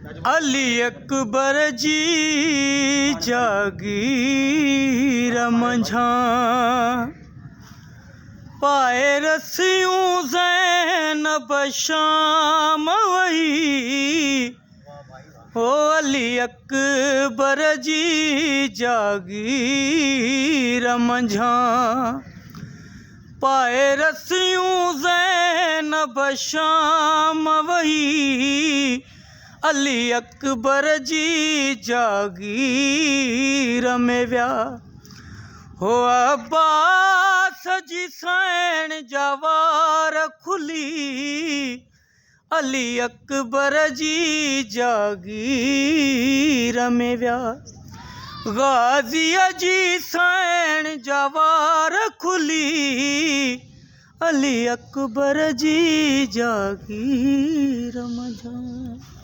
अली अकबर जी जागीर मंझा पाए रसियूं ज़ैनब शाम वही। हो अली अकबर जी जागीर मंझा पाए रसियूं ज़ैनब शाम वही। अली अकबर जी जागीर में विया हो अब्बास जी सैन जवार खुली। अली अकबर जी जागीर में विया गाज़ीअ जी सैन जवार खुली। अली अकबर जी जागीर मंझा।